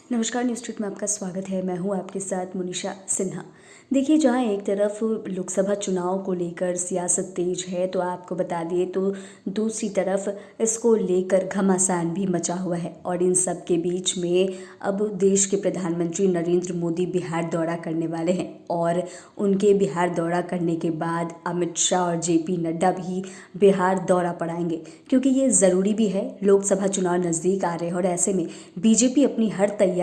नमस्कार, news street में आपका स्वागत है। मैं हूं आपके साथ मुनिशा सिन्हा। देखिए, जहां एक तरफ लोकसभा चुनाव को लेकर सियासत तेज है, तो आपको बता दिए तो दूसरी तरफ इसको लेकर घमासान भी मचा हुआ है। और इन सब के बीच में अब देश के प्रधानमंत्री नरेंद्र मोदी बिहार दौरा करने वाले हैं और उनके बिहार दौरा करने के बाद अमित शाह और जेपी नड्डा भी बिहार दौरा पर आएंगे, क्योंकि ये ज़रूरी भी है। लोकसभा चुनाव नज़दीक आ रहे हैं और ऐसे में बीजेपी अपनी हर तैयारी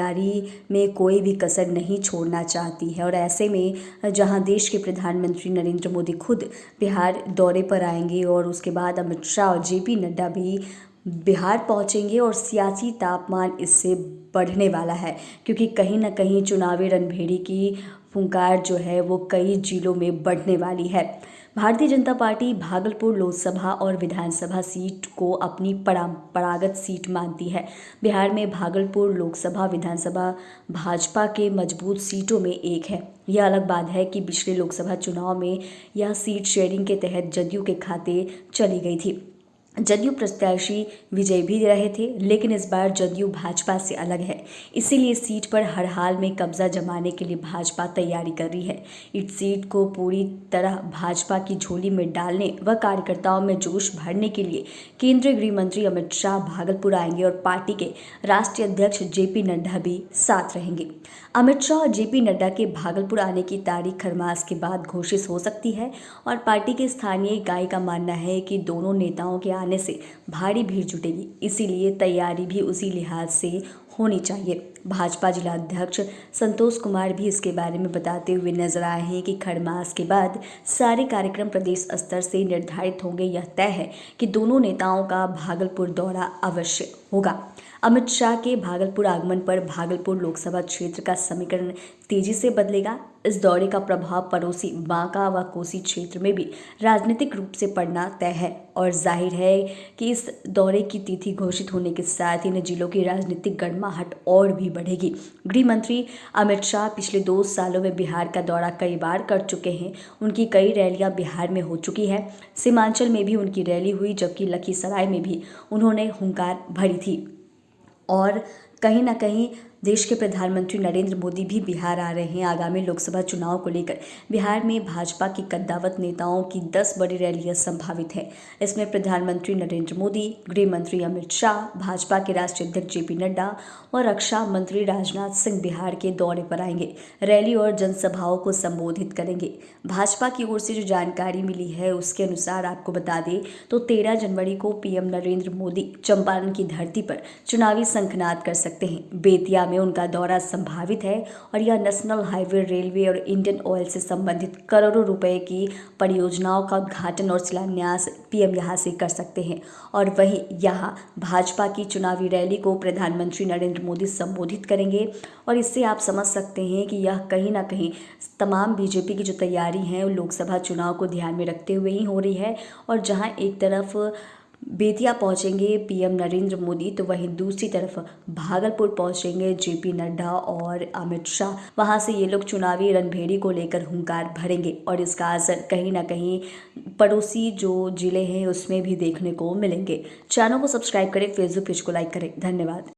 में कोई भी कसर नहीं छोड़ना चाहती है। और ऐसे में जहां देश के प्रधानमंत्री नरेंद्र मोदी खुद बिहार दौरे पर आएंगे और उसके बाद अमित शाह और जेपी नड्डा भी बिहार पहुंचेंगे और सियासी तापमान इससे बढ़ने वाला है, क्योंकि कहीं ना कहीं चुनावी रणभेड़ी की फुंकार जो है वो कई जिलों में बढ़ने वाली है। भारतीय जनता पार्टी भागलपुर लोकसभा और विधानसभा सीट को अपनी परंपरागत सीट मानती है। बिहार में भागलपुर लोकसभा विधानसभा भाजपा के मजबूत सीटों में एक है। यह अलग बात है कि पिछले लोकसभा चुनाव में यह सीट शेयरिंग के तहत जदयू के खाते चली गई थी। जदयू प्रत्याशी विजय भी रहे थे, लेकिन इस बार जदयू भाजपा से अलग है। इसीलिए सीट पर हर हाल में कब्जा जमाने के लिए भाजपा तैयारी कर रही है। इस सीट को पूरी तरह भाजपा की झोली में डालने व कार्यकर्ताओं में जोश भरने के लिए केंद्रीय गृह मंत्री अमित शाह भागलपुर आएंगे और पार्टी के राष्ट्रीय अध्यक्ष जेपी नड्डा भी साथ रहेंगे। अमित शाह और जेपी नड्डा के भागलपुर आने की तारीख खरमास के बाद घोषित हो सकती है और पार्टी के स्थानीय इकाई का मानना है कि दोनों नेताओं के आने से भारी भीड़ जुटेगी, इसीलिए तैयारी भी उसी लिहाज से होनी चाहिए। भाजपा जिला अध्यक्ष संतोष कुमार भी इसके बारे में बताते हुए नजर आए हैं कि खरमास के बाद सारे कार्यक्रम प्रदेश स्तर से निर्धारित होंगे। यह तय है कि दोनों नेताओं का भागलपुर दौरा अवश्य होगा। अमित शाह के भागलपुर आगमन पर भागलपुर लोकसभा क्षेत्र का समीकरण तेजी से बदलेगा। इस दौरे का प्रभाव पड़ोसी बांका व कोसी क्षेत्र में भी राजनीतिक रूप से पड़ना तय है और जाहिर है कि इस दौरे की तिथि घोषित होने के साथ ही इन जिलों की राजनीतिक गर्माहट और भी बढ़ेगी। गृह मंत्री अमित शाह पिछले 2 सालों में बिहार का दौरा कई बार कर चुके हैं। उनकी कई रैलियां बिहार में हो चुकी है। सीमांचल में भी उनकी रैली हुई, जबकि लखीसराय में भी उन्होंने हुंकार भरी थी। और कहीं ना कहीं देश के प्रधानमंत्री नरेंद्र मोदी भी बिहार आ रहे हैं। आगामी लोकसभा चुनाव को लेकर बिहार में भाजपा की कद्दावत नेताओं की 10 बड़ी रैलियां संभावित हैं। इसमें प्रधानमंत्री नरेंद्र मोदी, गृह मंत्री अमित शाह, भाजपा के राष्ट्रीय अध्यक्ष जेपी नड्डा और रक्षा मंत्री राजनाथ सिंह बिहार के दौरे पर आएंगे, रैली और जनसभाओं को संबोधित करेंगे। भाजपा की ओर से जो जानकारी मिली है उसके अनुसार आपको बता दें तो 13 जनवरी को पीएम नरेंद्र मोदी चंपारण की धरती पर चुनावी शंखनाद कर सकते हैं। बेतिया में उनका दौरा संभावित है और यह नेशनल हाईवे, रेलवे और इंडियन ऑयल से संबंधित करोड़ों रुपए की परियोजनाओं का उद्घाटन और शिलान्यास पीएम यहां से कर सकते हैं। और वहीं यहां भाजपा की चुनावी रैली को प्रधानमंत्री नरेंद्र मोदी संबोधित करेंगे। और इससे आप समझ सकते हैं कि यह कहीं ना कहीं तमाम बीजेपी की जो तैयारी है लोकसभा चुनाव को ध्यान में रखते हुए ही हो रही है। और जहां एक तरफ बेतिया पहुंचेंगे पीएम नरेंद्र मोदी, तो वहीं दूसरी तरफ भागलपुर पहुंचेंगे जेपी नड्डा और अमित शाह। वहां से ये लोग चुनावी रणभेड़ी को लेकर हुंकार भरेंगे और इसका असर कहीं ना कहीं पड़ोसी जो जिले हैं उसमें भी देखने को मिलेंगे। चैनल को सब्सक्राइब करें, फेसबुक पेज को लाइक करें। धन्यवाद।